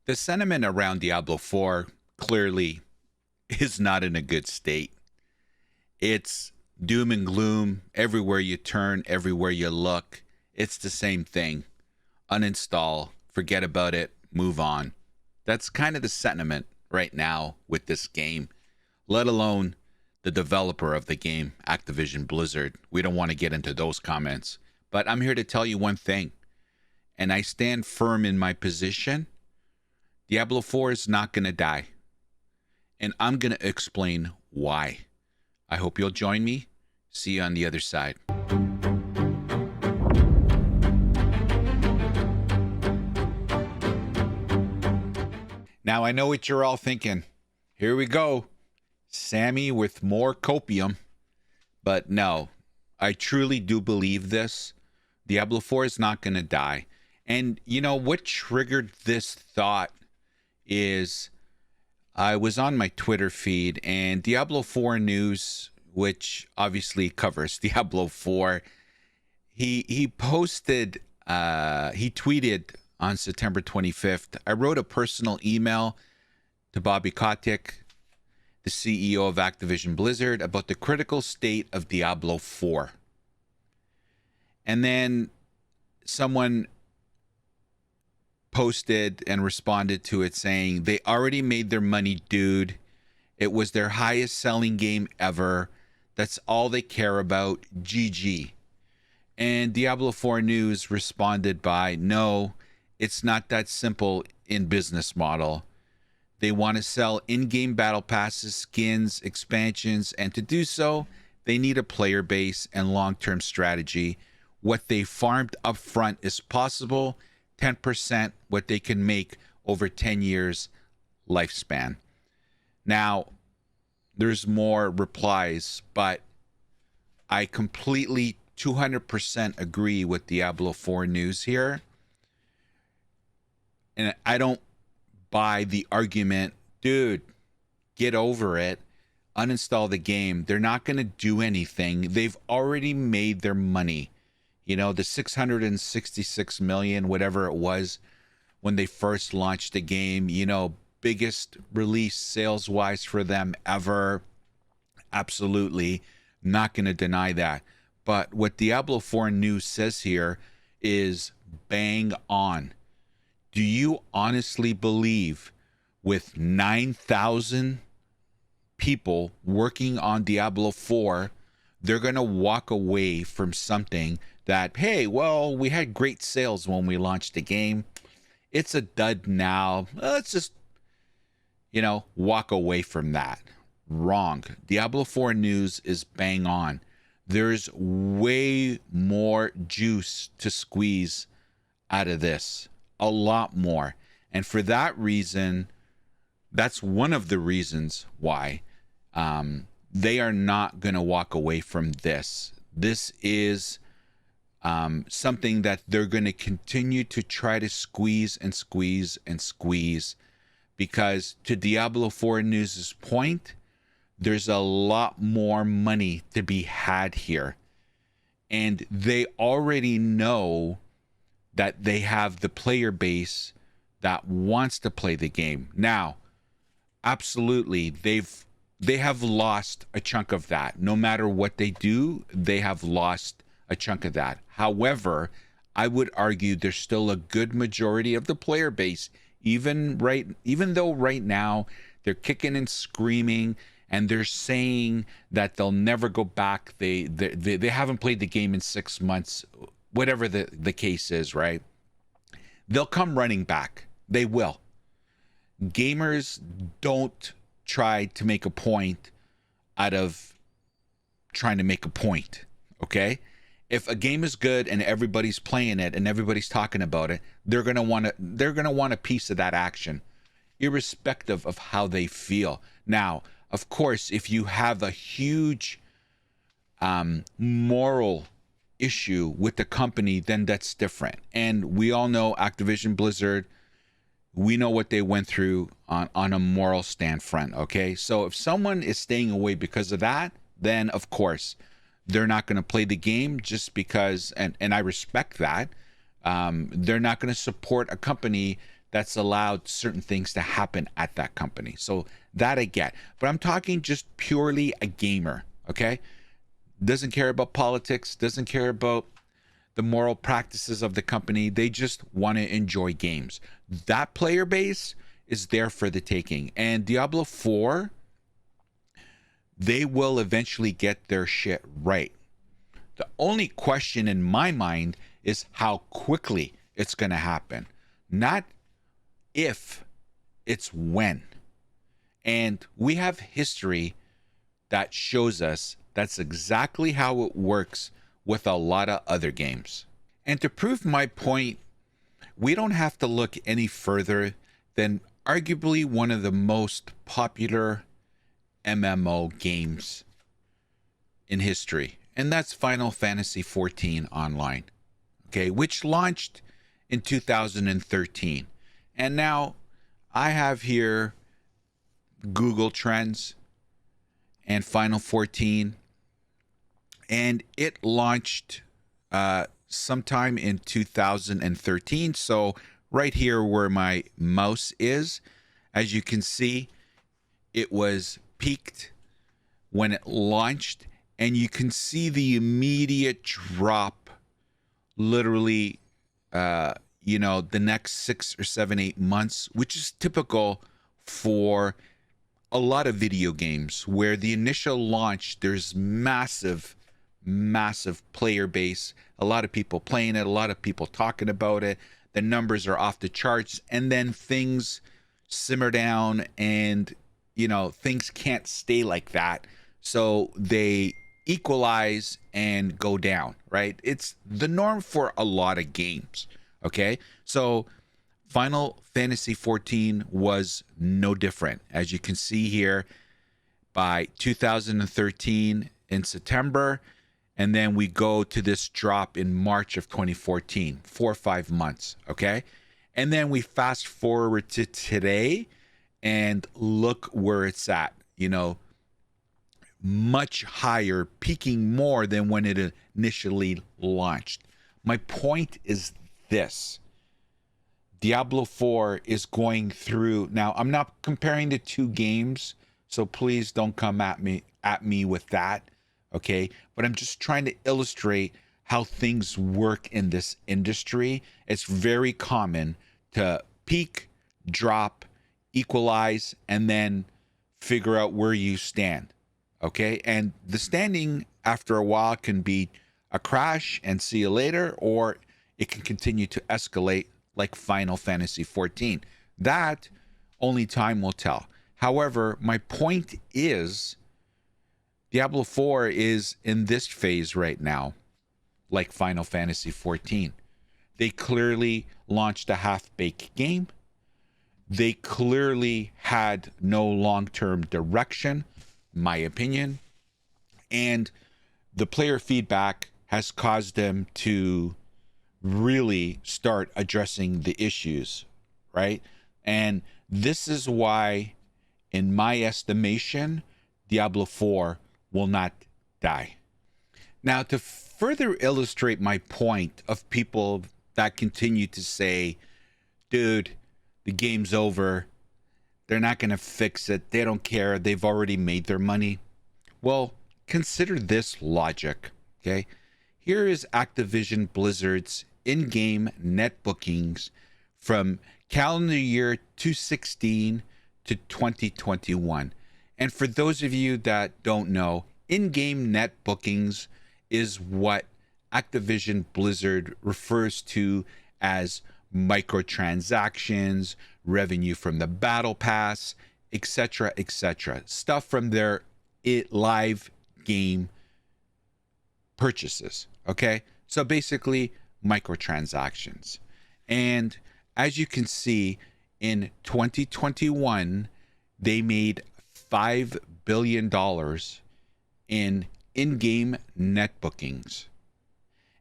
The sentiment around Diablo 4 clearly is not in a good state. It's doom and gloom everywhere you turn, everywhere you look. It's the same thing. Uninstall, forget about it, move on. That's kind of the sentiment right now with this game, let alone the developer of the game, Activision Blizzard. We don't want to get into those comments. But I'm here to tell you one thing, and I stand firm in my position. Diablo 4 is not going to die. And I'm going to explain why. I hope you'll join me. See you on the other side. Now, I know what you're all thinking. Here we go. Sammy with more copium. But no, I truly do believe this. Diablo 4 is not going to die. And you know what triggered this thought is I was on my Twitter feed and Diablo 4 News, which obviously covers Diablo 4, he posted, he tweeted on September 25th. I wrote a personal email to Bobby Kotick, the CEO of Activision Blizzard, about the critical state of Diablo 4. And then someone posted and responded to it saying, they already made their money, dude. It was their highest selling game ever. That's all they care about. GG. And Diablo 4 News responded by, no, it's not that simple in business model. They want to sell in-game battle passes, skins, expansions, and to do so, they need a player base and long-term strategy. What they farmed up front is possible, 10% what they can make over 10 years lifespan. Now, there's more replies, but I completely 200% agree with Diablo 4 News here. And I don't buy the argument, dude, get over it, uninstall the game. They're not going to do anything. They've already made their money. You know, the 666 million, whatever it was when they first launched the game, you know, biggest release sales wise for them ever. Absolutely not going to deny that. But what Diablo 4 News says here is bang on. Do you honestly believe with 9,000 people working on Diablo 4, they're going to walk away from something that, hey, well, we had great sales when we launched the game. It's a dud now. Let's just, you know, walk away from that. Wrong. Diablo 4 News is bang on. There's way more juice to squeeze out of this. A lot more. And for that reason, that's one of the reasons why they are not going to walk away from this. This is something that they're going to continue to try to squeeze and squeeze and squeeze, because to Diablo 4 News' point, there's a lot more money to be had here. And they already know that they have the player base that wants to play the game. Now, absolutely, they have lost a chunk of that. No matter what they do, they have lost a chunk of that. However, I would argue there's still a good majority of the player base, even though right now they're kicking and screaming and they're saying that they'll never go back. They haven't played the game in 6 months, whatever the case is, right? They'll come running back. They will. Gamers don't try to make a point out of trying to make a point, okay? If a game is good and everybody's playing it and everybody's talking about it, they're going to want a piece of that action, irrespective of how they feel. Now, of course, if you have a huge moral issue with the company, then that's different. And we all know Activision Blizzard, we know what they went through on a moral stand front, okay? So if someone is staying away because of that, then of course they're not going to play the game just because, and I respect that. They're not going to support a company that's allowed certain things to happen at that company. So that I get. But I'm talking just purely a gamer, okay? Doesn't care about politics, doesn't care about the moral practices of the company. They just want to enjoy games. That player base is there for the taking. And Diablo 4, they will eventually get their shit right. The only question in my mind is how quickly it's going to happen. Not if, it's when. And we have history that shows us that's exactly how it works with a lot of other games. And to prove my point, we don't have to look any further than arguably one of the most popular MMO games in history, and that's Final Fantasy XIV Online, okay, which launched in 2013. And now I have here Google Trends and Final 14, and it launched sometime in 2013. So right here where my mouse is, as you can see, it was peaked when it launched, and you can see the immediate drop literally the next 6 or 7 8 months, which is typical for a lot of video games where the initial launch, there's massive player base, a lot of people playing it, a lot of people talking about it, the numbers are off the charts, and then things simmer down, and things can't stay like that, so they equalize and go down, right? It's the norm for a lot of games, okay? So Final Fantasy XIV was no different. As you can see here, by 2013 in September, and then we go to this drop in March of 2014, 4 or 5 months, okay? And then we fast forward to today, and look where it's at, much higher, peaking more than when it initially launched. My point is this. Diablo 4 is going through, now I'm not comparing the two games, so please don't come at me with that, okay? But I'm just trying to illustrate how things work in this industry. It's very common to peak, drop, equalize, and then figure out where you stand, okay? And the standing after a while can be a crash and see you later, or it can continue to escalate like Final Fantasy XIV. That only time will tell. However, my point is Diablo 4 is in this phase right now, like Final Fantasy XIV. They clearly launched a half-baked game. They clearly had no long-term direction, my opinion. And the player feedback has caused them to really start addressing the issues, right? And this is why, in my estimation, Diablo 4 will not die. Now, to further illustrate my point of people that continue to say, dude, the game's over, they're not going to fix it, they don't care, they've already made their money. Well, consider this logic, okay? Here is Activision Blizzard's in-game net bookings from calendar year 2016 to 2021. And for those of you that don't know, in-game net bookings is what Activision Blizzard refers to as microtransactions, revenue from the battle pass, etc., etc. Stuff from their live game purchases, okay? So basically, microtransactions. And as you can see, in 2021, they made $5 billion in-game net bookings.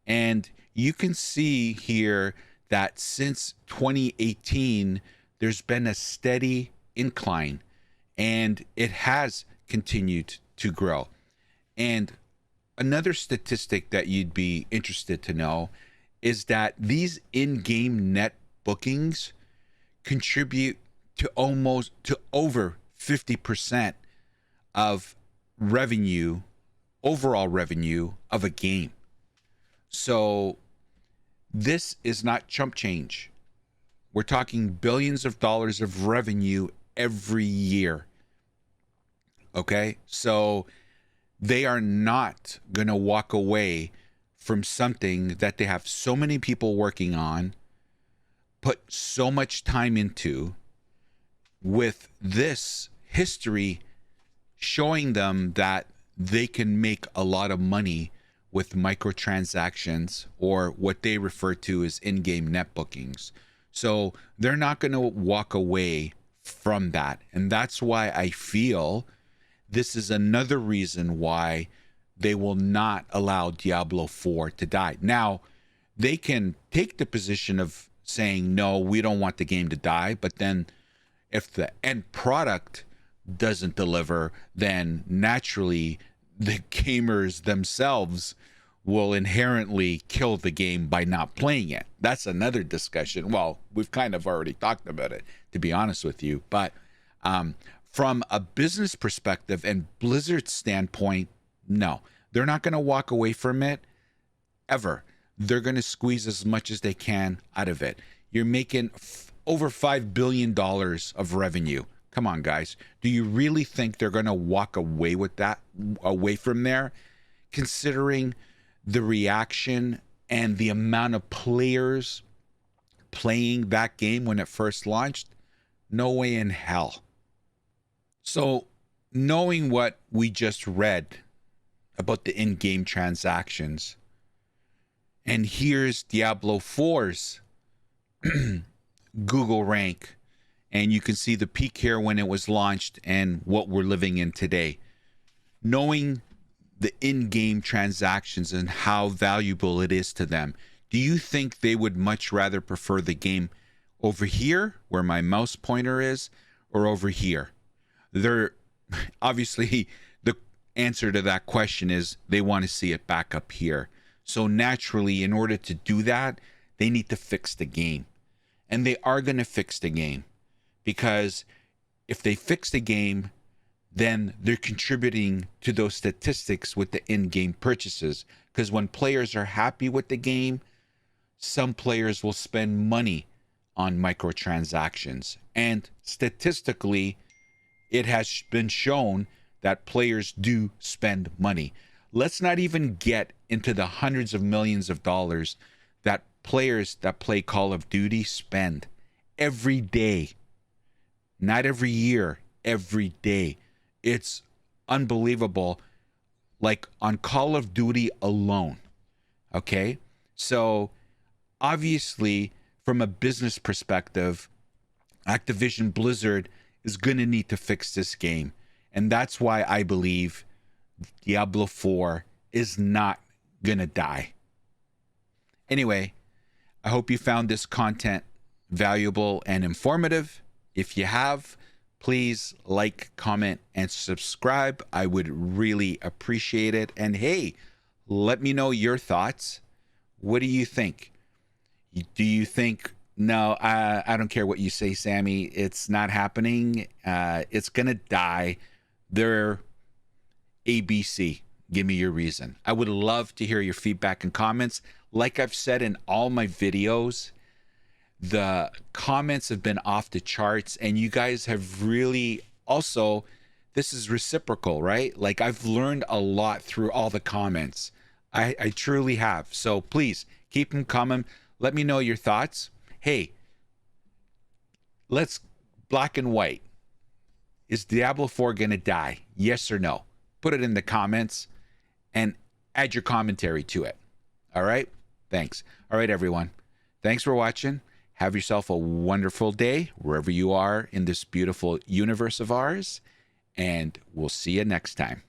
And you can see here that since 2018, there's been a steady incline, and it has continued to grow. And another statistic that you'd be interested to know is that these in-game net bookings contribute to over 50% of revenue, overall revenue of a game. So this is not chump change. We're talking billions of dollars of revenue every year. Okay? So they are not going to walk away from something that they have so many people working on, put so much time into, with this history showing them that they can make a lot of money with microtransactions, or what they refer to as in-game net bookings. So they're not going to walk away from that. And that's why I feel this is another reason why they will not allow Diablo 4 to die. Now, they can take the position of saying, no, we don't want the game to die. But then if the end product doesn't deliver, then naturally the gamers themselves will inherently kill the game by not playing it. That's another discussion. Well, we've kind of already talked about it, to be honest with you. But from a business perspective and Blizzard's standpoint, no, they're not going to walk away from it ever. They're going to squeeze as much as they can out of it. You're making over $5 billion of revenue. Come on, guys. Do you really think they're going to walk away with that, away from there, considering the reaction and the amount of players playing that game when it first launched? No way in hell. So, knowing what we just read about the in-game transactions, and here's Diablo 4's Google rank, and you can see the peak here when it was launched and what we're living in today. Knowing the in-game transactions and how valuable it is to them, do you think they would much rather prefer the game over here where my mouse pointer is, or over here? They're obviously, the answer to that question is they want to see it back up here. So naturally, in order to do that, they need to fix the game. And they are going to fix the game, because if they fix the game, then they're contributing to those statistics with the in-game purchases. Because when players are happy with the game, some players will spend money on microtransactions. And statistically, it has been shown that players do spend money. Let's not even get into the hundreds of millions of dollars that players that play Call of Duty spend every day. Not every year, every day. It's unbelievable. Like on Call of Duty alone. Okay? So obviously, from a business perspective, Activision Blizzard is going to need to fix this game. And that's why I believe Diablo 4 is not going to die. Anyway, I hope you found this content valuable and informative. If you have, please like, comment, and subscribe. I would really appreciate it. And hey, let me know your thoughts. What do you think? Do you think, no, I don't care what you say, Sammy, it's not happening, it's going to die, they're ABC. Give me your reason. I would love to hear your feedback and comments. Like I've said in all my videos, the comments have been off the charts, and you guys have really also, this is reciprocal, right? Like I've learned a lot through all the comments. I truly have. So please keep them coming. Let me know your thoughts. Hey, let's black and white. Is Diablo 4 going to die? Yes or no? Put it in the comments and add your commentary to it. All right? Thanks. All right, everyone. Thanks for watching. Have yourself a wonderful day wherever you are in this beautiful universe of ours. And we'll see you next time.